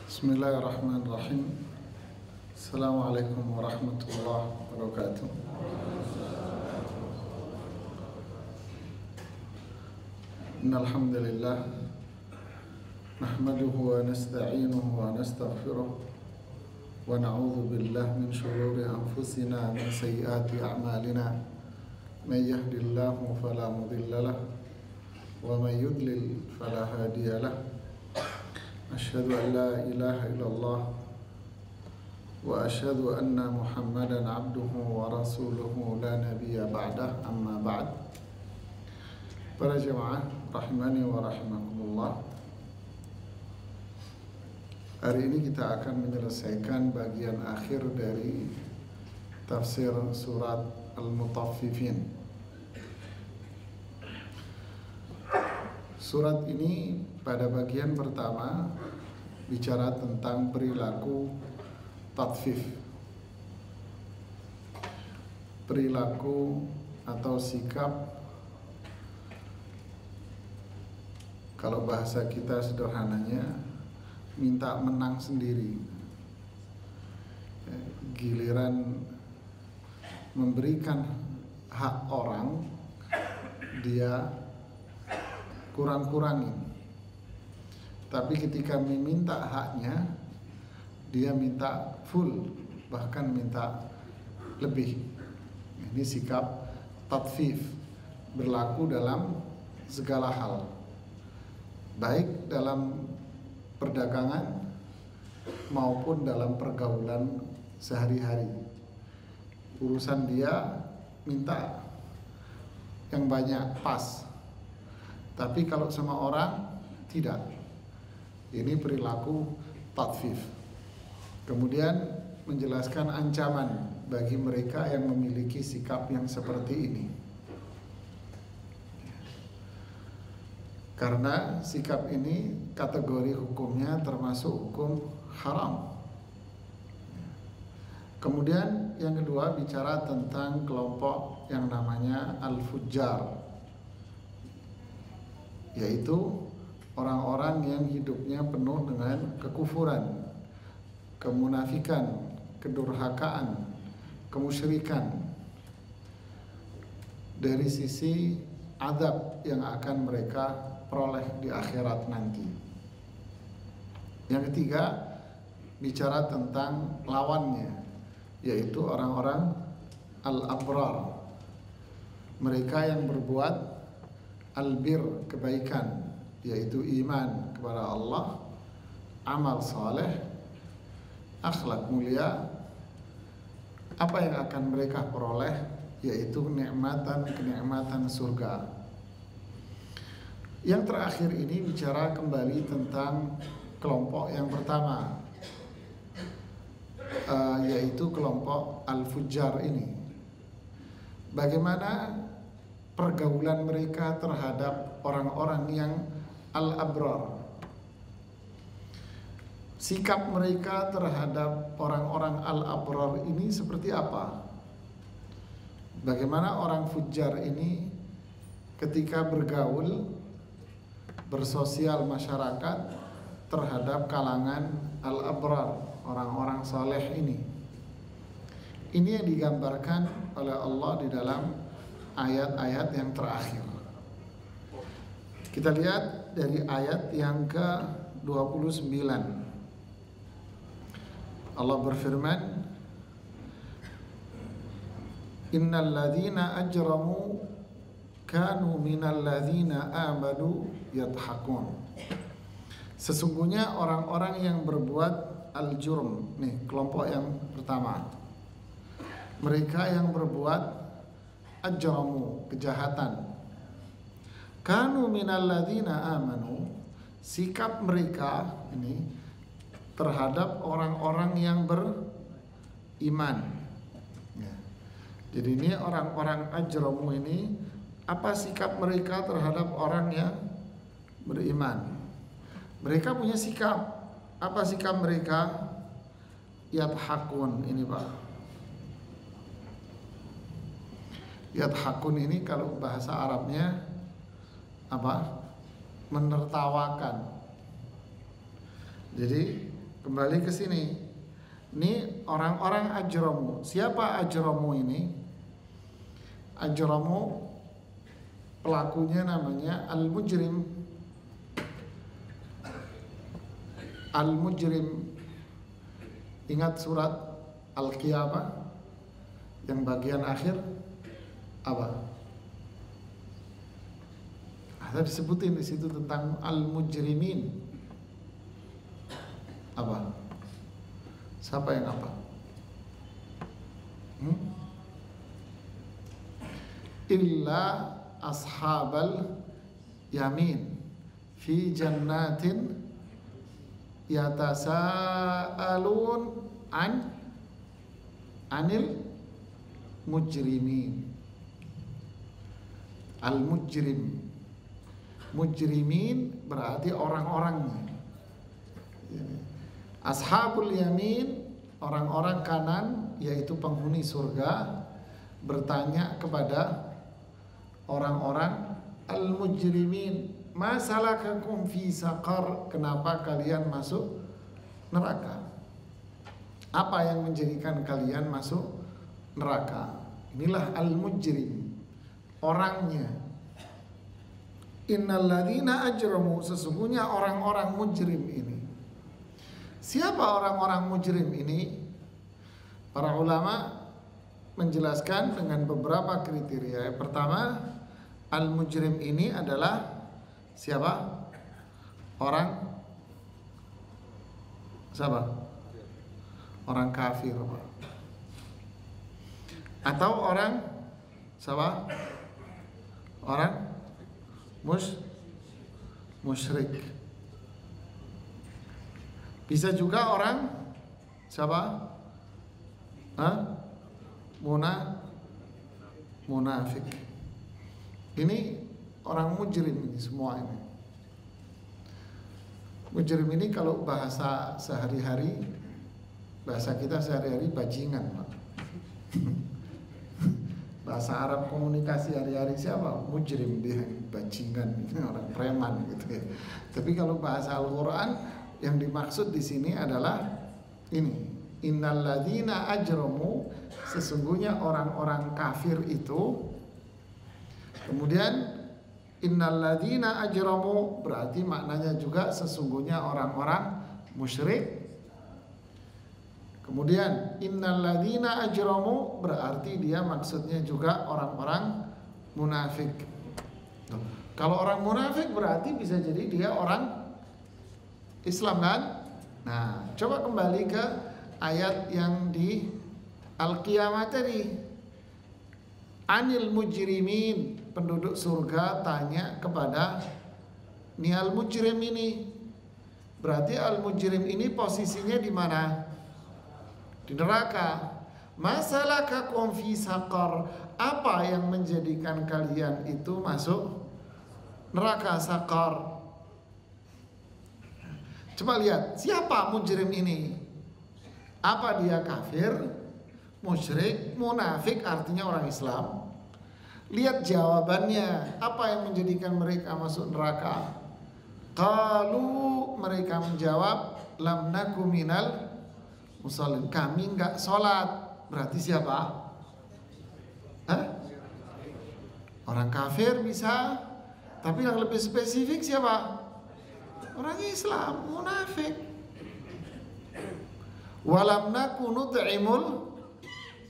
Bismillahirrahmanirrahim. Assalamualaikum warahmatullahi wabarakatuh. Innal hamdalillah nahmaduhu wa nasta'inuhu wa nastaghfiruh wa na'udzu billahi min shururi anfusina wa min sayyiati a'malina. May yahdihillahu fala mudilla lahu wa may yudlil fala hadiya lahu. Asyhadu an la ilaha illallah wa asyhadu anna Muhammadan abduhu wa rasuluhu la nabiyya ba'dah, amma ba'd. Para jemaah rahimani wa rahimakumullah, hari ini kita akan menyelesaikan bagian akhir dari tafsir surat Al-Mutaffifin. Surat ini pada bagian pertama bicara tentang perilaku tatfif, perilaku atau sikap, kalau bahasa kita sederhananya, minta menang sendiri. Giliran memberikan hak orang, dia kurang-kurangin. Tapi ketika meminta haknya, dia minta full, bahkan minta lebih. Ini sikap tatfif, berlaku dalam segala hal, baik dalam perdagangan maupun dalam pergaulan sehari-hari. Urusan dia minta yang banyak, pas. Tapi kalau sama orang tidak. Ini perilaku tatfif. Kemudian menjelaskan ancaman bagi mereka yang memiliki sikap yang seperti ini. Karena sikap ini kategori hukumnya termasuk hukum haram. Kemudian yang kedua bicara tentang kelompok yang namanya al-fujjar, yaitu orang-orang yang hidupnya penuh dengan kekufuran, kemunafikan, kedurhakaan, kemusyrikan. Dari sisi azab yang akan mereka peroleh di akhirat nanti. Yang ketiga bicara tentang lawannya, yaitu orang-orang al-abrar, mereka yang berbuat albir, kebaikan, yaitu iman kepada Allah, amal saleh, akhlak mulia. Apa yang akan mereka peroleh? Yaitu kenikmatan surga. Yang terakhir ini bicara kembali tentang kelompok yang pertama, yaitu kelompok al-fujjar ini. Bagaimana pergaulan mereka terhadap orang-orang yang al-abrar. Sikap mereka terhadap orang-orang al-abrar ini seperti apa? Bagaimana orang fujjar ini ketika bergaul, bersosial masyarakat terhadap kalangan al-abrar, orang-orang saleh ini. Ini yang digambarkan oleh Allah di dalam ayat-ayat yang terakhir. Kita lihat dari ayat yang ke-29. Allah berfirman, Innal ladzina ajramu kanu minal ladzina amanu yadhakun. Sesungguhnya orang-orang yang berbuat al-jurm, nih kelompok yang pertama, mereka yang berbuat ajramu, kejahatan, kanu minal ladzina amanu, sikap mereka ini terhadap orang-orang yang beriman. Jadi ini orang-orang ajramu ini, apa sikap mereka terhadap orang yang beriman? Mereka punya sikap. Apa sikap mereka? Yadhakun ini Pak. Yadhakun ini kalau bahasa Arabnya apa? Menertawakan. Jadi Kembali ke sini. Ini orang-orang ajramu. Siapa ajramu ini? Ajramu pelakunya namanya al-mujrim. Al-mujrim. Ingat surat Al-Qiyamah yang bagian akhir apa? Ada disebutin di situ tentang al-mujrimin. Apa? Siapa yang apa? Illa ashabal yamin fi jannatin yatasaalun anil mujrimin. Al-mujrim. Mujrimin berarti orang-orangnya. Ashabul yamin, orang-orang kanan, yaitu penghuni surga, bertanya kepada orang-orang al-mujrimin, ma salakakum fi saqar, kenapa kalian masuk neraka? Apa yang menjadikan kalian masuk neraka? Inilah al-mujrim, orangnya. Innalladzina ajramu, sesungguhnya orang-orang mujrim ini. Siapa orang-orang mujrim ini? Para ulama menjelaskan dengan beberapa kriteria. Yang pertama, al-mujrim ini adalah siapa? Siapa? Orang kafir, atau orang siapa? Orang musyrik. Bisa juga orang siapa? Munafik. Ini orang mujrim ini semua ini. Mujrim ini kalau bahasa sehari-hari, bahasa kita sehari-hari bajingan, Pak. Bahasa Arab komunikasi hari-hari siapa? Mujrim, dia bajingan, orang preman gitu ya. Tapi kalau bahasa Al-Qur'an yang dimaksud di sini adalah ini, innalladzina ajramu, sesungguhnya orang-orang kafir itu. Kemudian innalladzina ajramu berarti maknanya juga sesungguhnya orang-orang musyrik. Kemudian innalladzina ajramu berarti dia maksudnya juga orang-orang munafik. Kalau orang munafik berarti bisa jadi dia orang Islam kan? Nah, coba kembali ke ayat yang di Al-Qiyamah tadi. Anil mujrimin, penduduk surga tanya kepada ni al-mujrim ini. Berarti al-mujrim ini posisinya di mana? Di neraka. Masalakakum fi saqar, apa yang menjadikan kalian itu masuk neraka saqar? Coba lihat, siapa mujrim ini? Apa dia kafir, musyrik, munafik, artinya orang Islam? Lihat jawabannya, apa yang menjadikan mereka masuk neraka? Qalu, mereka menjawab, lam naku minal musallin, kami enggak sholat. Berarti siapa? Orang kafir bisa, tapi yang lebih spesifik siapa? Orang Islam, munafik. Walam naku nut'imul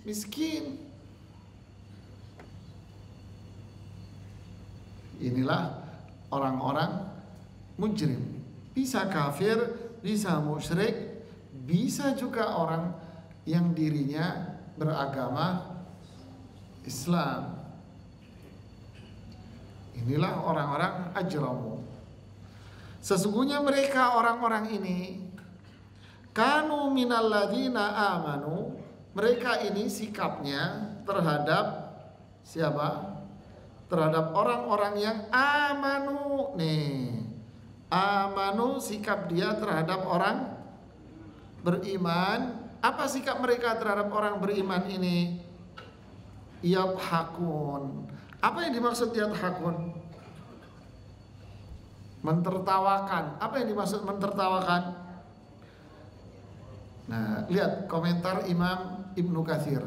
miskin. Inilah orang-orang mujrim. Bisa kafir, bisa musyrik, bisa juga orang yang dirinya beragama Islam. Inilah orang-orang ajramu. Sesungguhnya mereka orang-orang ini kanu minalladzina amanu, mereka ini sikapnya terhadap siapa? Terhadap orang-orang yang amanu. Nih, amanu sikap dia terhadap orang beriman. Apa sikap mereka terhadap orang beriman ini? Yadhakun. Apa yang dimaksud yadhakun? Mentertawakan. Apa yang dimaksud mentertawakan? Nah, lihat komentar Imam Ibnu Katsir.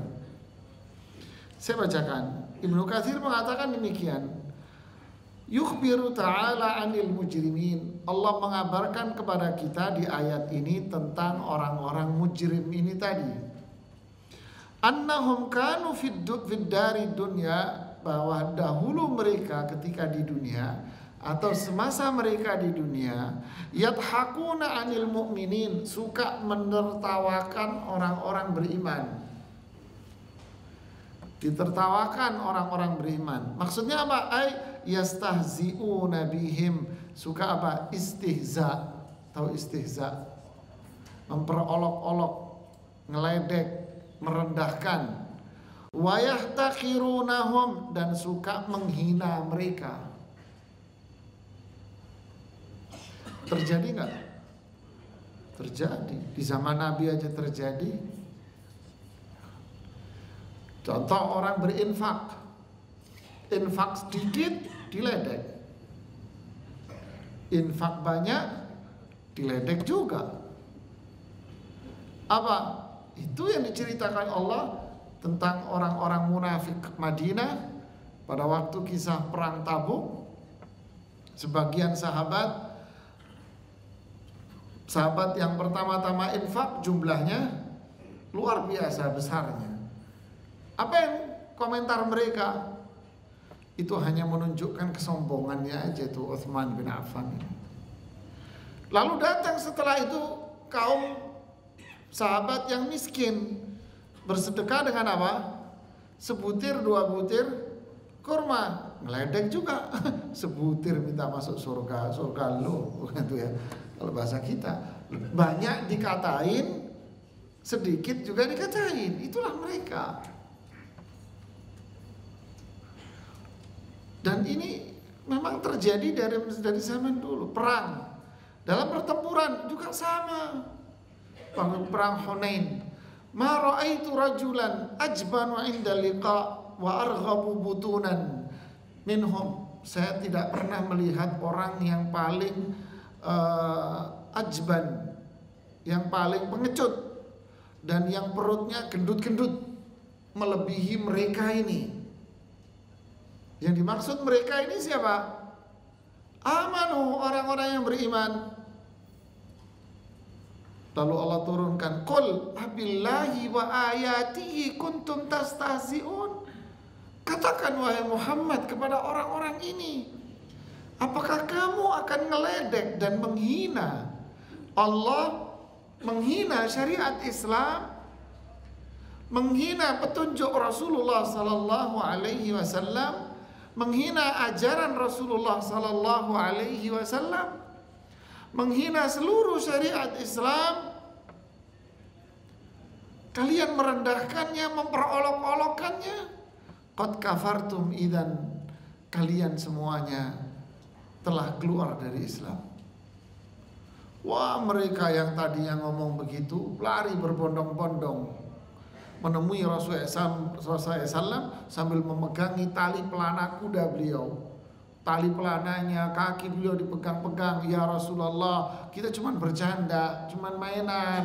Saya bacakan. Ibnu Katsir mengatakan demikian. Yukhbiru ta'ala 'anil mujrimin. Allah mengabarkan kepada kita di ayat ini tentang orang-orang mujrim ini tadi. Annahum kanu fid dari dunya, bahwa dahulu mereka ketika di dunia atau semasa mereka di dunia, yadhakuna 'anil mu'minin, suka menertawakan orang-orang beriman. Ditertawakan orang-orang beriman. Maksudnya apa? Ay yastahzi'una bihim, suka apa? Istihza. Tahu istihza? Memperolok-olok, ngeledek, merendahkan. Wa yahtakhirunahum, dan suka menghina mereka. Terjadi enggak? Terjadi. Di zaman Nabi aja terjadi. Contoh orang berinfak, infak sedikit diledek, infak banyak diledek juga. Apa? Itu yang diceritakan Allah tentang orang-orang munafik Madinah pada waktu kisah perang Tabuk. Sebagian sahabat yang pertama-tama infak jumlahnya luar biasa besarnya. Apa yang komentar mereka? Itu hanya menunjukkan kesombongannya aja tuh Utsman bin Affan. Lalu datang setelah itu kaum sahabat yang miskin, bersedekah dengan apa? Sebutir, 2 butir kurma, ngeledek juga. Sebutir minta masuk surga, surga lo, gitu ya. Kalau bahasa kita, banyak dikatain, sedikit juga dikatain. Itulah mereka. Dan ini memang terjadi dari zaman dulu. Perang, dalam pertempuran juga sama. Perang Hunain, ma ra'aitu rajulan ajbanu 'inda liqa wa arghabu butunan minhum. Saya tidak pernah melihat orang yang paling ajban, yang paling pengecut, dan yang perutnya gendut-gendut melebihi mereka ini. Yang dimaksud mereka ini siapa? Amanu, orang-orang yang beriman. Lalu Allah turunkan, qul abillahi wa ayatihi kuntum tastahzi'un. Katakan wahai Muhammad kepada orang-orang ini, apakah kamu akan ngeledek dan menghina Allah, menghina syariat Islam, menghina petunjuk Rasulullah sallallahu alaihi wasallam, menghina ajaran Rasulullah sallallahu alaihi wasallam, menghina seluruh syariat Islam? Kalian merendahkannya, memperolok-olokkannya. Qad kafartum idzan, kalian semuanya telah keluar dari Islam. Wah, mereka yang tadinya ngomong begitu lari berbondong-bondong menemui Rasulullah SAW sambil memegangi tali pelana kuda beliau. Tali pelananya, kaki beliau dipegang-pegang. Ya Rasulullah, kita cuman bercanda, cuman mainan.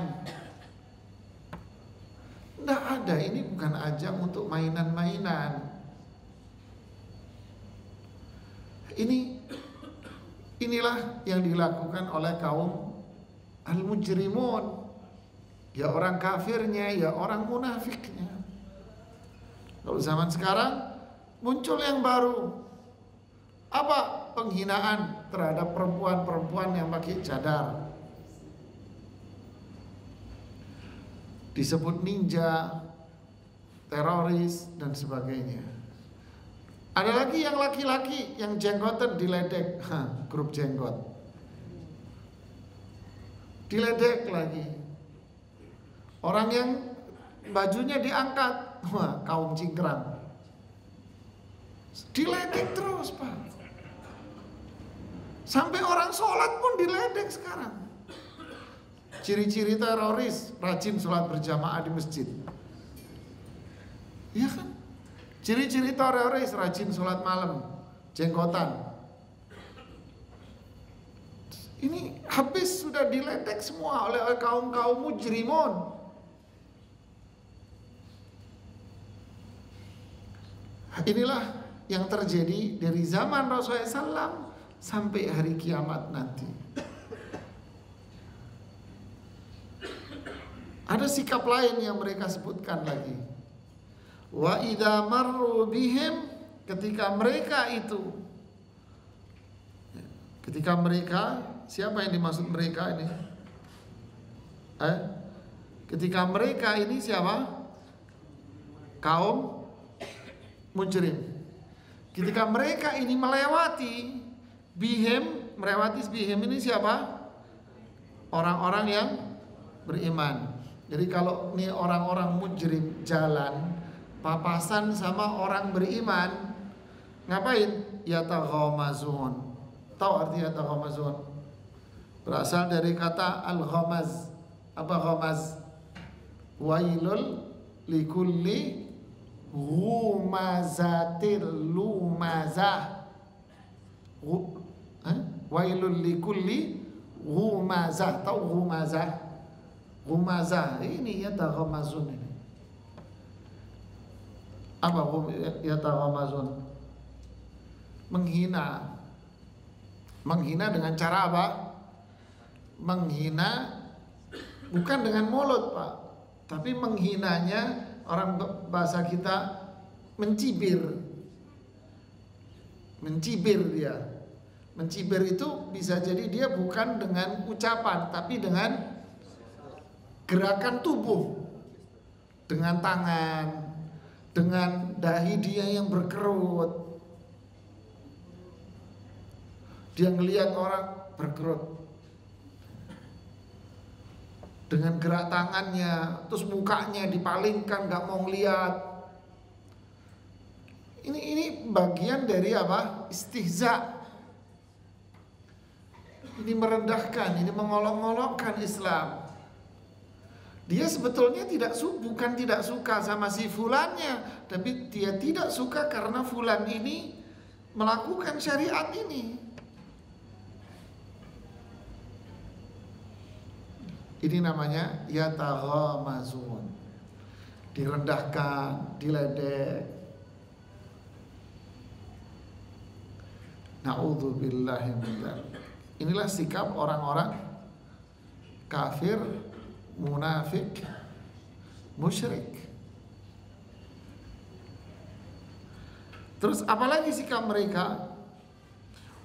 Nggak ada, ini bukan ajang untuk mainan-mainan. Inilah yang dilakukan oleh kaum al-mujrimun. Ya orang kafirnya, ya orang munafiknya. Kalau zaman sekarang muncul yang baru. Apa? Penghinaan terhadap perempuan-perempuan yang pakai cadar. Disebut ninja, teroris, dan sebagainya. Ada lagi yang laki-laki yang jenggotan diledek, grup jenggot. Diledek lagi. Orang yang bajunya diangkat, wah, kaum cingkrang. Diledek terus, Pak. Sampai orang sholat pun diledek sekarang. Ciri-ciri teroris, rajin sholat berjamaah di masjid. Iya kan? Ciri-ciri teroris, rajin sholat malam, jenggotan. Ini Habis sudah diledek semua oleh kaum-kaum mujrimun. Inilah yang terjadi dari zaman Rasulullah SAW sampai hari kiamat nanti. Ada sikap lain yang mereka sebutkan lagi. Wa idza marru bihim, ketika mereka siapa yang dimaksud mereka ini? Ketika mereka ini siapa? Kaum mujrim. Ketika mereka ini melewati bihim ini siapa? Orang-orang yang beriman. Jadi kalau ini orang-orang mujrim jalan papasan sama orang beriman, ngapain? Yataghamazun. Tahu arti yataghamazun? Berasal dari kata al-ghamaz. Apa ghamaz? Wailul likulli humazatil lumazah. Wailul likulli humazah. Tahu humazah? Humazah ini yataghamazun ini. Apa yataghamazun? Menghina. Menghina dengan cara apa? Menghina bukan dengan mulut, Pak, tapi menghinanya orang bahasa kita mencibir. Mencibir dia. Mencibir itu bisa jadi dia bukan dengan ucapan, tapi dengan gerakan tubuh, dengan tangan, dengan dahi dia yang berkerut. Dia ngelihat orang berkerut dengan gerak tangannya, terus mukanya dipalingkan, nggak mau ngelihat. Ini bagian dari apa? Istihza. Ini merendahkan, ini mengolok-olokkan Islam. Dia sebetulnya bukan tidak suka sama si fulannya, tapi dia tidak suka karena fulan ini melakukan syariat ini. Ini namanya yataghamazun. Direndahkan, diledek. Na'udzubillahi min dzalik. Inilah sikap orang-orang kafir, munafik, musyrik. Terus apalagi sikap mereka?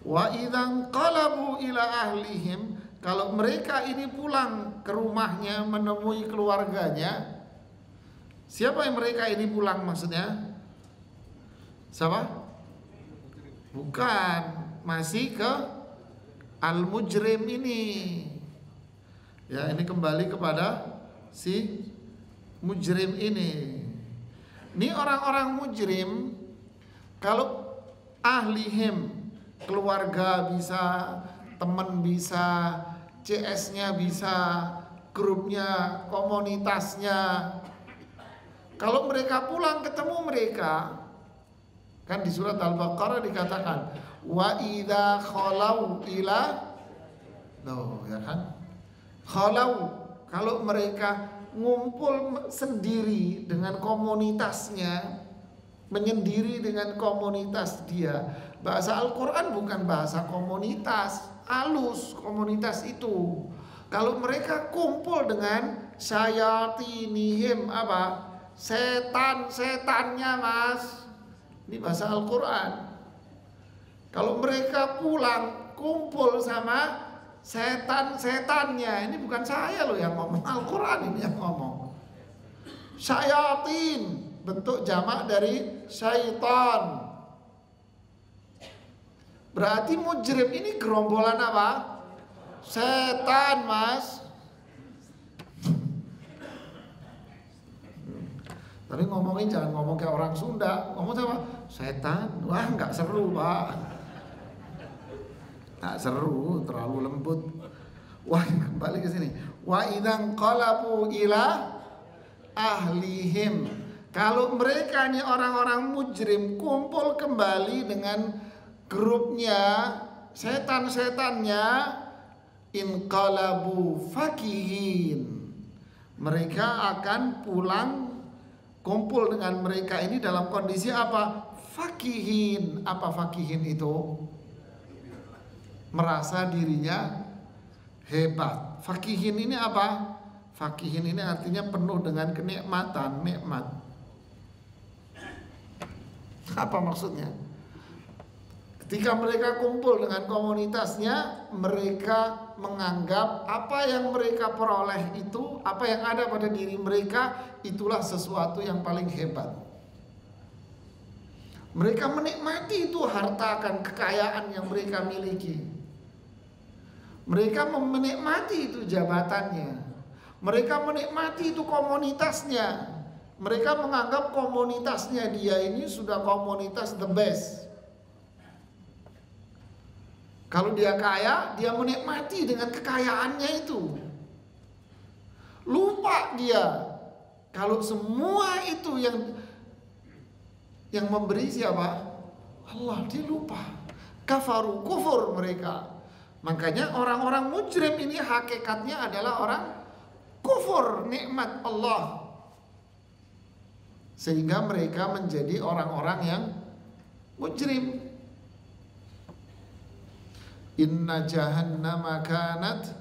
Wa idzan qalabu ila ahlihim, kalau mereka ini pulang ke rumahnya menemui keluarganya. Siapa yang mereka ini pulang maksudnya? Siapa? Bukan, masih ke al-mujrim ini. Ya, ini kembali kepada si mujrim ini. Ini orang-orang mujrim, kalau ahlihim, keluarga bisa, teman bisa, CS-nya bisa, grupnya, komunitasnya. Kalau mereka pulang ketemu mereka, kan di surat Al-Baqarah dikatakan wa idza khalau ila, loh ya kan? Khalau, kalau mereka ngumpul sendiri dengan komunitasnya, menyendiri dengan komunitas dia. Bahasa Al-Quran bukan bahasa komunitas, halus komunitas itu. Kalau mereka kumpul dengan syayatinihim, apa? Setan-setannya, Mas. Ini bahasa Al-Quran. Kalau mereka pulang kumpul sama setan-setannya, ini bukan saya loh yang ngomong, Al-Quran ini yang ngomong. Syayatin, bentuk jamak dari syaitan. Berarti mujrim ini gerombolan apa? Setan, Mas. Tapi ngomongin jangan ngomong kayak orang Sunda. Ngomong sama setan, wah nggak seru, Pak. Nggak seru, terlalu lembut. Wah, kembali ke sini. Wa idzan qalabu ila ahlihim. Kalau mereka nih orang-orang mujrim kumpul kembali dengan grupnya, setan-setannya, inqalabu fakihin. Mereka akan pulang kumpul dengan mereka ini dalam kondisi apa? Fakihin. Apa fakihin itu? Merasa dirinya hebat. Fakihin ini apa? Fakihin ini artinya penuh dengan kenikmatan, nikmat. Apa maksudnya? Ketika mereka kumpul dengan komunitasnya, mereka menganggap apa yang mereka peroleh itu, apa yang ada pada diri mereka, itulah sesuatu yang paling hebat. Mereka menikmati itu harta dan kekayaan yang mereka miliki. Mereka menikmati itu jabatannya. Mereka menikmati itu komunitasnya. Mereka menganggap komunitasnya dia ini sudah komunitas the best. Kalau dia kaya, dia menikmati dengan kekayaannya itu. Lupa dia kalau semua itu yang memberi siapa? Allah. Dia lupa. Kafaru, kufur mereka. Makanya orang-orang mujrim ini hakikatnya adalah orang kufur nikmat Allah. Sehingga mereka menjadi orang-orang yang mujrim. Inna jahannama kanat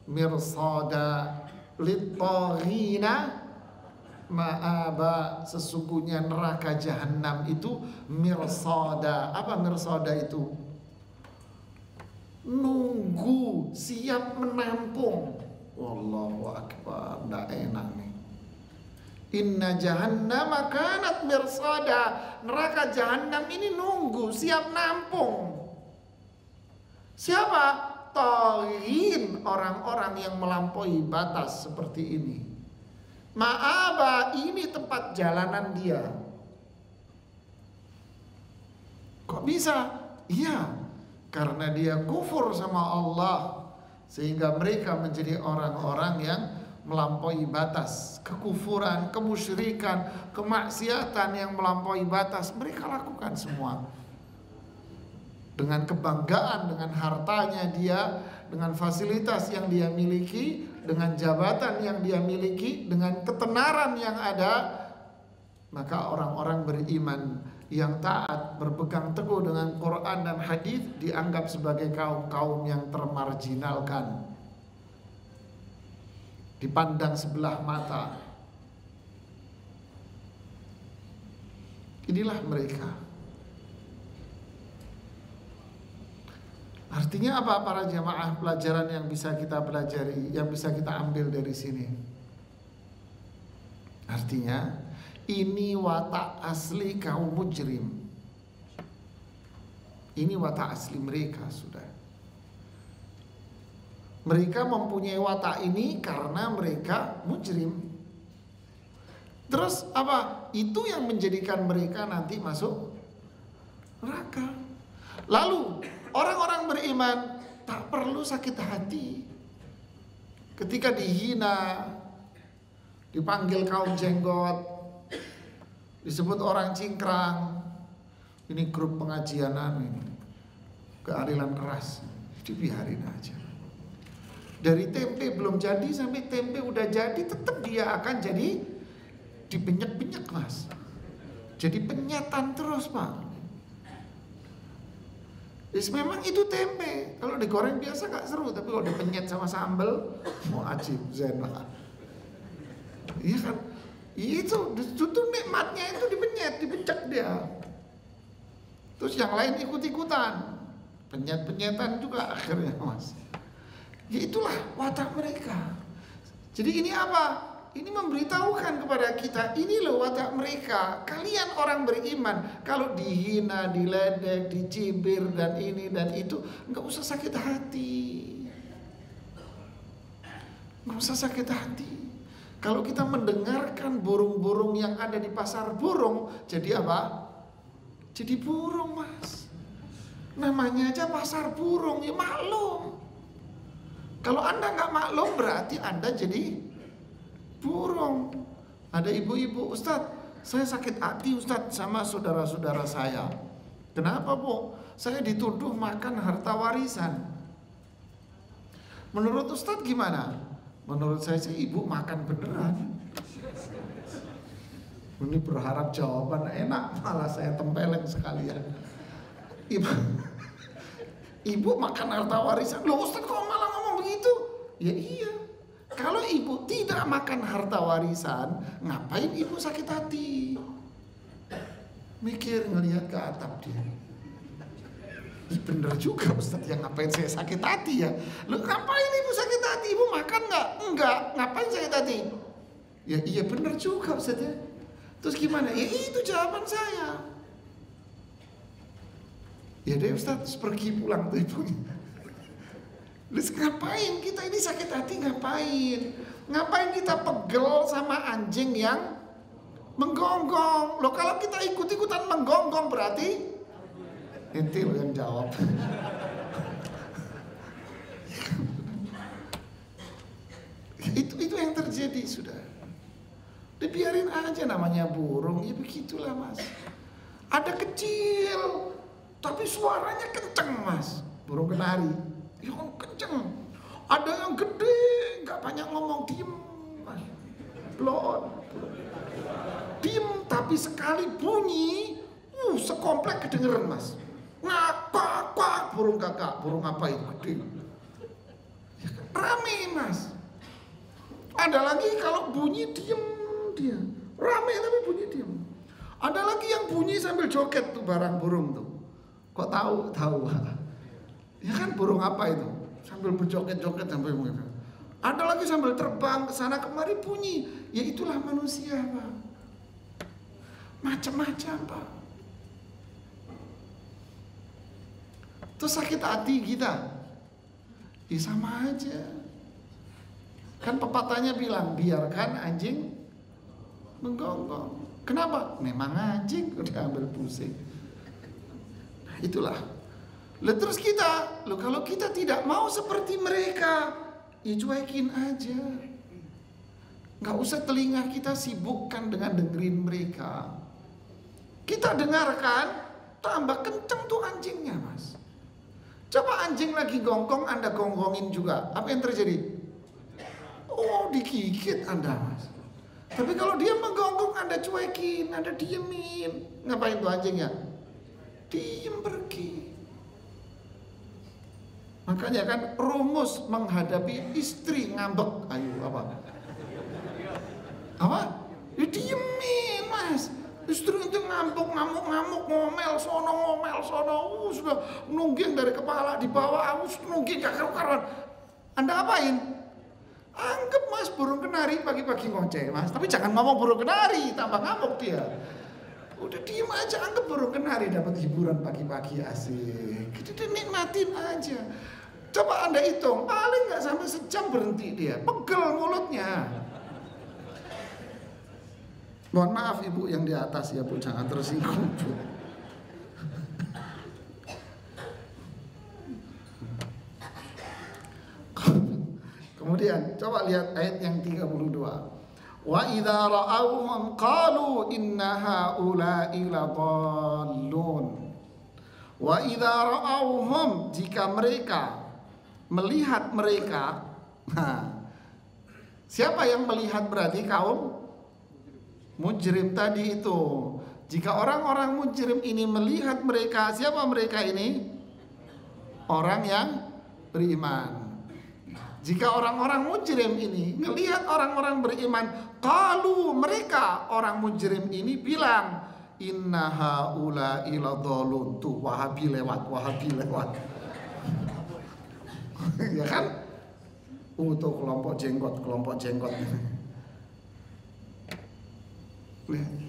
mirsada lit-taghina ma'aba. Sesungguhnya neraka jahanam itu mirsada. Apa mirsada itu? Nunggu, siap menampung. Wallahu akbar, nggak enak nih. Inna jahannama kanat mirsada. Neraka jahanam ini nunggu, siap nampung. Siapa? Taghin, orang-orang yang melampaui batas seperti ini. Ma'aba, ini tempat jalanan dia. Kok bisa? Iya, karena dia kufur sama Allah, sehingga mereka menjadi orang-orang yang melampaui batas. Kekufuran, kemusyrikan, kemaksiatan yang melampaui batas mereka lakukan semua. Dengan kebanggaan, dengan hartanya dia, dengan fasilitas yang dia miliki, dengan jabatan yang dia miliki, dengan ketenaran yang ada, maka orang-orang beriman yang taat, berpegang teguh dengan Quran dan hadis dianggap sebagai kaum-kaum yang termarginalkan, dipandang sebelah mata. Inilah mereka. Artinya apa para jamaah, pelajaran yang bisa kita pelajari, yang bisa kita ambil dari sini? Artinya ini watak asli kaum mujrim. Ini watak asli mereka sudah. Mereka mempunyai watak ini karena mereka mujrim. Terus apa? Itu yang menjadikan mereka nanti masuk neraka. Lalu orang-orang beriman tak perlu sakit hati ketika dihina, dipanggil kaum jenggot, disebut orang cingkrang. Ini grup pengajianan ini, keadilan keras, dibiarin aja. Dari tempe belum jadi sampai tempe udah jadi, tetap dia akan jadi dipenyek-penyek, mas. Jadi penyetan terus, pak. Yes, memang itu tempe. Kalau digoreng biasa gak seru, tapi kalau dipenyet sama sambal, mau ajib, zen lah. Iya kan? Itu nikmatnya itu dipenyet, dipecek dia. Terus yang lain ikut-ikutan, penyet-penyetan juga akhirnya, mas. Ya itulah watak mereka. Jadi ini apa? Ini memberitahukan kepada kita, ini loh watak mereka. Kalian orang beriman, kalau dihina, diledek, dicibir dan ini dan itu, nggak usah sakit hati. Nggak usah sakit hati. Kalau kita mendengarkan burung-burung yang ada di pasar burung, jadi apa? Jadi burung, mas. Namanya aja pasar burung, ya maklum. Kalau Anda nggak maklum berarti Anda jadi burung. Ada ibu-ibu, Ustadz, saya sakit hati Ustadz sama saudara-saudara saya. Kenapa, Bu? Saya dituduh makan harta warisan. Menurut Ustadz gimana? Menurut saya sih ibu makan beneran. Ini berharap jawaban enak, malah saya tempeleng sekalian. Ibu makan harta warisan. Loh Ustadz kok malah ngomong begitu? Ya iya. Kalau ibu tidak makan harta warisan, ngapain ibu sakit hati? Mikir ngelihat ke atap dia. Bener juga Ustadz, yang ngapain saya sakit hati ya? Lu ngapain ibu sakit hati? Ibu makan nggak? Enggak. Ngapain sakit hati? Ya iya bener juga Ustadz ya. Terus gimana? Ya itu jawaban saya. Ya deh Ustadz, pergi pulang tuh ibunya. Terus ngapain kita ini sakit hati, ngapain? Ngapain kita pegel sama anjing yang menggonggong? Loh kalau kita ikut-ikutan menggonggong berarti ente lo yang jawab. Itu yang terjadi sudah. Dibiarin aja, namanya burung, ya begitulah Mas. Ada kecil, tapi suaranya kenceng Mas. Burung kenari, ya kenceng. Ada yang gede, nggak banyak ngomong, diem Mas. Blon, diem, tapi sekali bunyi, sekomplek kedengeran Mas. Ngakak, burung kakak, burung apa itu gede. Ya, rame Mas. Ada lagi kalau bunyi diem dia, rame tapi bunyi diem. Ada lagi yang bunyi sambil joget tuh barang burung tuh. Kok tahu? Ya kan burung apa itu? Sambil berjoget-joget sampai mereka. Ada lagi sambil terbang ke sana kemari bunyi. Ya itulah manusia Pak. Macam-macam Pak. Terus sakit hati kita. Ya sama aja. Kan pepatahnya bilang biarkan anjing menggonggong. Kenapa? Memang anjing udah ambil pusing. Nah, itulah. Lalu terus kita, kalau kita tidak mau seperti mereka, ya cuekin aja. Nggak usah telinga kita sibukkan dengan dengerin mereka. Kita dengarkan, tambah kenceng tuh anjingnya Mas. Coba anjing lagi gonggong, Anda gonggongin juga. Apa yang terjadi? Oh, digigit Anda Mas. Tapi kalau dia menggonggong, Anda cuekin, Anda diemin. Ngapain tuh anjingnya? Diem pergi. Makanya kan rumus menghadapi istri ngambek. Ayo apa? Apa? Ya diemin Mas. Istri itu ngamuk, ngamuk, ngomel sono, sudah nungging dari kepala di bawah, nungging gak karuan. Anda apain? Anggap Mas burung kenari pagi-pagi ngoceh Mas, tapi jangan ngomong burung kenari, tambah ngamuk dia. Udah diem aja, anggap burung kenari dapat hiburan pagi-pagi asik. Kita nikmatin aja. Coba Anda hitung, paling nggak sampai sejam berhenti dia, pegel mulutnya. Mohon maaf ibu yang di atas ya Bu, jangan tersinggung Bu. Kemudian coba lihat ayat yang 32. Wa idza ra'awhum qalu inna haula'i ladallun. Wa idza ra'awhum, jika mereka melihat mereka. Nah, siapa yang melihat berarti kaum mujrim tadi itu. Jika orang-orang mujrim ini melihat mereka, siapa mereka ini? Orang yang beriman. Jika orang-orang mujrim ini melihat orang-orang beriman, qalu, mereka orang mujrim ini bilang, inna haula'i ladallun. Tuh Wahabi lewat. Ya kan? Tuh kelompok jenggot.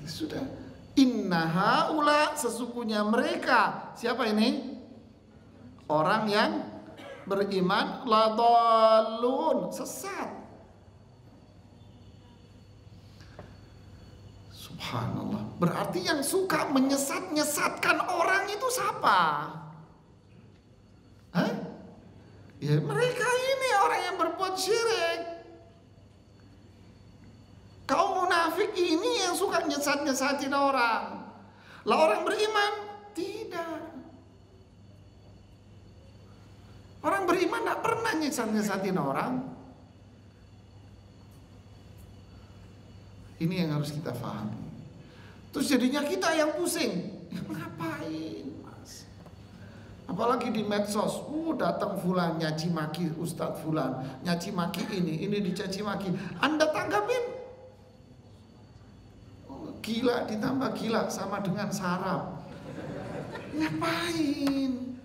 Sudah. Inna haula, sesungguhnya mereka. Siapa ini? Orang yang beriman, ladallun, sesat. Subhanallah. Berarti yang suka menyesatkan orang itu siapa? Hah? Ya mereka ini orang yang berbuat syirik. Kaum munafik ini yang suka nyesat-nyesatin orang. Lah orang beriman tidak. Orang beriman tidak pernah nyesat-nyesatin orang. Ini yang harus kita pahami. Terus jadinya kita yang pusing. Ngapain mas? Apalagi di medsos, datang fulan nyaci maki Ustadz fulan, nyaci maki ini dicaci maki. Anda tanggapin, gila ditambah gila sama dengan sarap. Ngapain?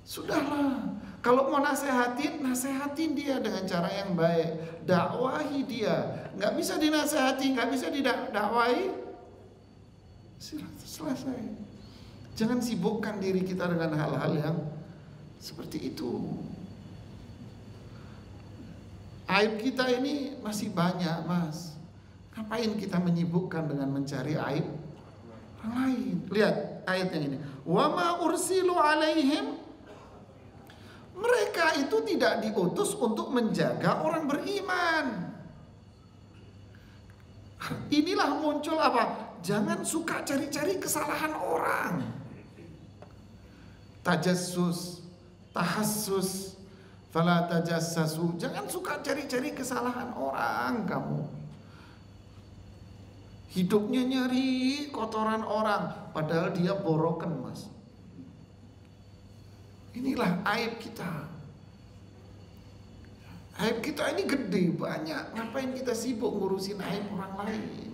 Sudahlah. Kalau mau nasehatin dia dengan cara yang baik, dakwahi dia. Nggak bisa dinasehati, nggak bisa didakwahi, selesai. Jangan sibukkan diri kita dengan hal-hal yang seperti itu. Aib kita ini masih banyak mas. Ngapain kita menyibukkan dengan mencari aib orang lain? Lihat ayat yang ini. Wa ma ursilu alaihim. Mereka itu tidak diutus untuk menjaga orang beriman. Inilah muncul apa? Jangan suka cari-cari kesalahan orang. Tajassus, tahassus, fala tajassasu. Jangan suka cari-cari kesalahan orang kamu. Hidupnya nyari kotoran orang, padahal dia borokan mas. Inilah aib kita. Aib kita ini gede, banyak. Ngapain kita sibuk ngurusin aib orang lain?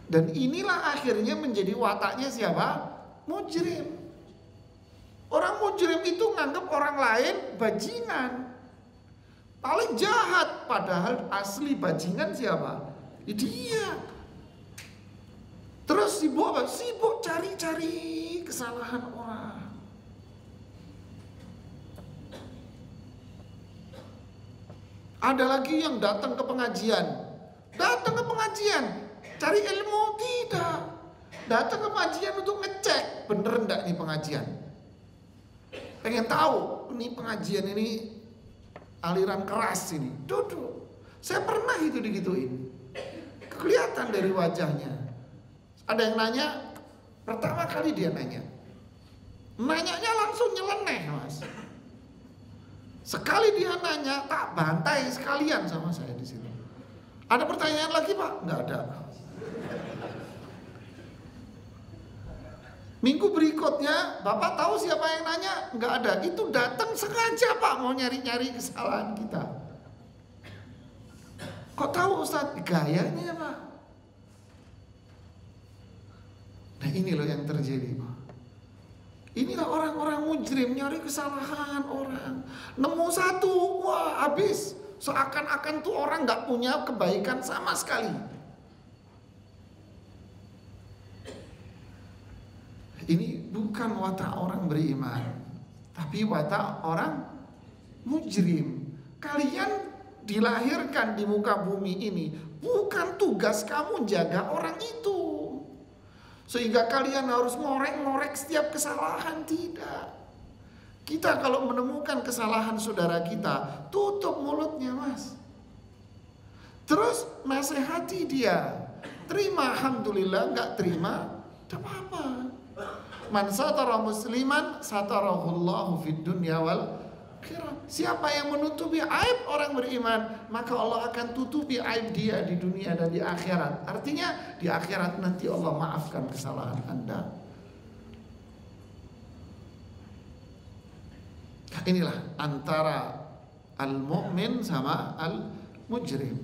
Dan inilah akhirnya menjadi wataknya siapa? Mujrim. Orang mujrim itu nganggap orang lain bajingan, paling jahat. Padahal asli bajingan siapa? Dia. Terus sibuk apa? Sibuk cari-cari kesalahan orang. Ada lagi yang datang ke pengajian. Cari ilmu tidak. Datang ke pengajian untuk ngecek bener enggak nih pengajian. Pengen tahu nih pengajian ini aliran keras ini. Duduk. Saya pernah itu digituin. Kelihatan dari wajahnya. Ada yang nanya, pertama kali dia nanya. Nanyanya langsung nyeleneh mas. Sekali dia nanya, tak bantai sekalian sama saya di situ. Ada pertanyaan lagi pak? Nggak ada. Minggu berikutnya, bapak tahu siapa yang nanya? Nggak ada. Itu datang sengaja pak mau nyari-nyari kesalahan kita. Kok tahu Ustadz? Gayanya pak. Nah ini loh yang terjadi pak. Inilah orang-orang mujrim nyari kesalahan orang. Nemu satu, wah habis. Seakan-akan tuh orang gak punya kebaikan sama sekali. Ini bukan watak orang beriman, tapi watak orang mujrim. Kalian dilahirkan di muka bumi ini, bukan tugas kamu jaga orang itu. Sehingga kalian harus ngorek-ngorek setiap kesalahan. Tidak. Kita kalau menemukan kesalahan saudara kita, tutup mulutnya mas. Terus nasihati dia. Terima alhamdulillah, enggak terima tidak apa-apa. Man satara musliman satarahullahu fid dunya wal akhirah. Siapa yang menutupi aib orang beriman, maka Allah akan tutupi aib dia di dunia dan di akhirat. Artinya di akhirat nanti Allah maafkan kesalahan Anda. Inilah antara al-mu'min sama al-mujrim.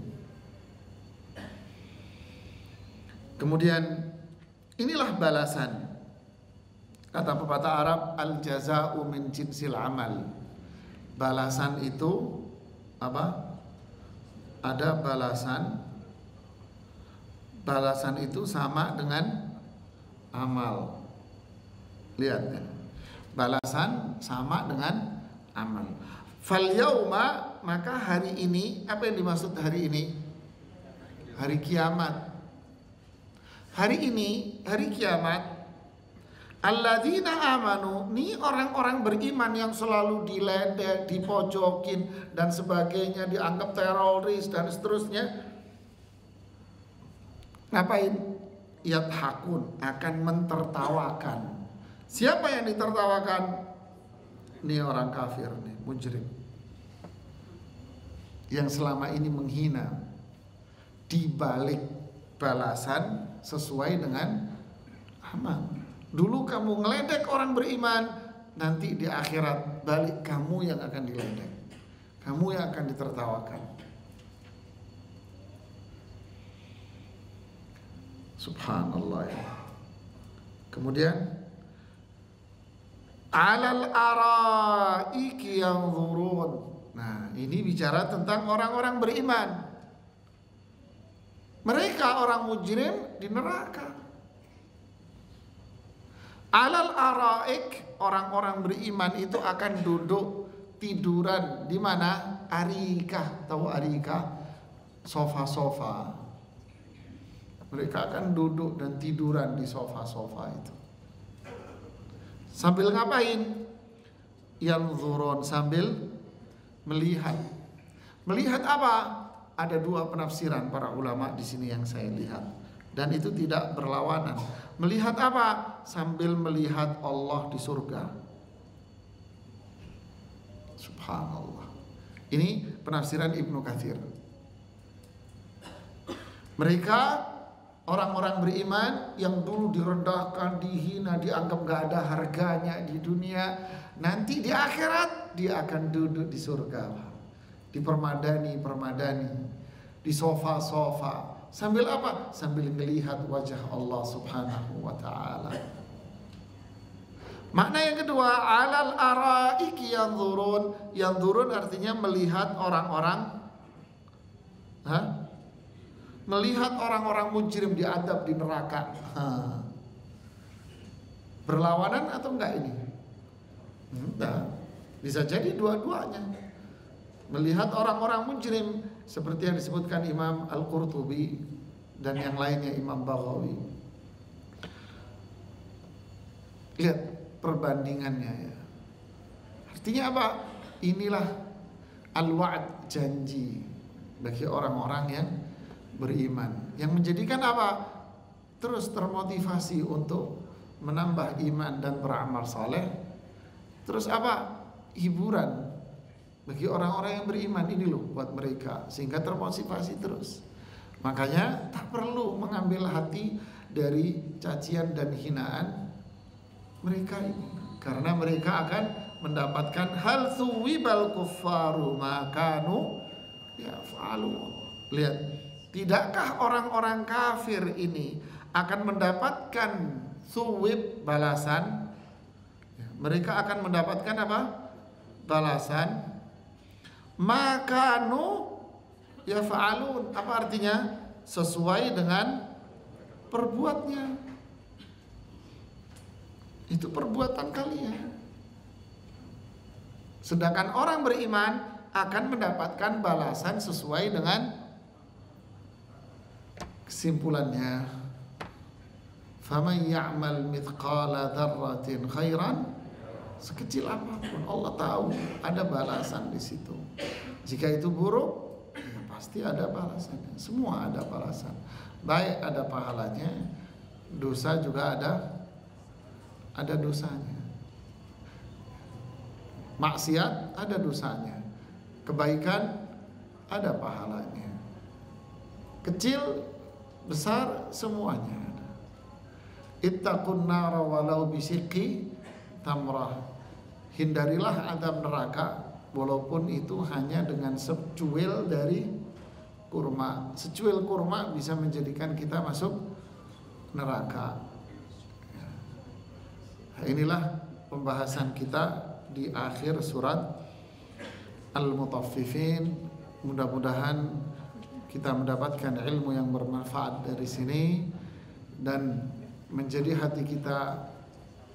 Kemudian inilah balasan. Kata pepatah Arab, al-jaza'u min jinsil amal. Balasan itu apa? Ada balasan. Balasan itu sama dengan amal. Lihat ya. Balasan sama dengan amal. Fal yauma, maka hari ini, apa yang dimaksud hari ini? Hari kiamat. Hari ini, hari kiamat. Alladzina amanu, nih orang-orang beriman yang selalu diledek, dipojokin dan sebagainya, dianggap teroris dan seterusnya. Ngapain? Yathakun, akan mentertawakan. Siapa yang ditertawakan? Ini orang kafir nih, mujrim, yang selama ini menghina, dibalik balasan sesuai dengan amal. Dulu kamu ngeledek orang beriman, nanti di akhirat balik kamu yang akan diledek, kamu yang akan ditertawakan. Subhanallah ya. Kemudian alal araiki yanzurun. Nah, ini bicara tentang orang-orang beriman. Mereka orang mujrim di neraka. Alal araik, orang-orang beriman itu akan duduk tiduran di mana? Arikah, tahu arikah? Sofa-sofa. Mereka akan duduk dan tiduran di sofa-sofa itu. Sambil ngapain? Yanzurun, sambil melihat. Melihat apa? Ada dua penafsiran para ulama di sini yang saya lihat, dan itu tidak berlawanan. Melihat apa? Sambil melihat Allah di surga. Subhanallah. Ini penafsiran Ibnu Katsir. Mereka orang-orang beriman yang dulu direndahkan, dihina, dianggap gak ada harganya di dunia, nanti di akhirat dia akan duduk di surga, dipermadani, di sofa-sofa. Sambil apa? Sambil melihat wajah Allah subhanahu wa ta'ala. Makna yang kedua, alal araiki yanzurun. Yanzurun artinya melihat orang-orang, melihat orang-orang mujrim diadab di neraka. Berlawanan atau enggak ini? Enggak. Bisa jadi dua-duanya. Melihat orang-orang mujrim seperti yang disebutkan Imam Al-Qurtubi dan yang lainnya, Imam Baghawi. Lihat perbandingannya ya. Artinya apa? Inilah al-wa'd, janji bagi orang-orang yang beriman, yang menjadikan apa? Terus termotivasi untuk menambah iman dan beramal saleh. Terus apa? Hiburan bagi orang-orang yang beriman ini loh buat mereka, sehingga termotivasi terus. Makanya tak perlu mengambil hati dari cacian dan hinaan mereka ini, karena mereka akan mendapatkan hal thuwibal kuffaru makanu yaf'alu. Lihat, tidakkah orang-orang kafir ini akan mendapatkan thuwib, balasan? Mereka akan mendapatkan apa? Balasan. Makanu yaf'alun. Apa artinya? Sesuai dengan perbuatnya. Itu perbuatan kalian. Sedangkan orang beriman akan mendapatkan balasan sesuai dengan kesimpulannya. Faman ya'mal mithqala dzarratin khairan, sekecil apapun Allah tahu ada balasan di situ. Jika itu buruk, ya pasti ada balasannya. Semua ada balasan. Baik ada pahalanya, dosa juga ada dosanya. Maksiat ada dosanya, kebaikan ada pahalanya. Kecil besar semuanya ada. Ittaqun nara walau bisiqi tamrah. Hindarilah azab neraka walaupun itu hanya dengan secuil dari kurma. Secuil kurma bisa menjadikan kita masuk neraka. Inilah pembahasan kita di akhir surat Al-Mutaffifin. Mudah-mudahan kita mendapatkan ilmu yang bermanfaat dari sini dan menjadi hati kita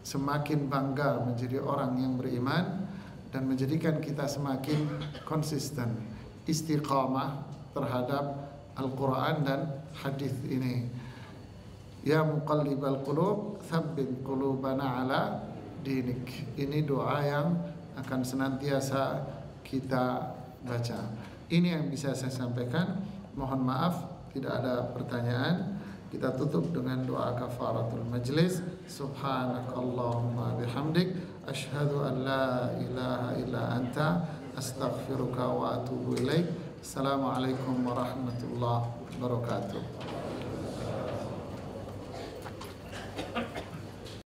semakin bangga menjadi orang yang beriman, dan menjadikan kita semakin konsisten, istiqamah terhadap Al-Quran dan hadis ini. Ya muqallibal qulub, tsabbit qulubana ala dinik. Ini doa yang akan senantiasa kita baca. Ini yang bisa saya sampaikan. Mohon maaf tidak ada pertanyaan. Kita tutup dengan doa kafaratul majlis. Subhanakallahumma bihamdik asyhadu an la ilaha illa anta astaghfiruka wa atubu ilaik. Assalamualaikum warahmatullahi wabarakatuh.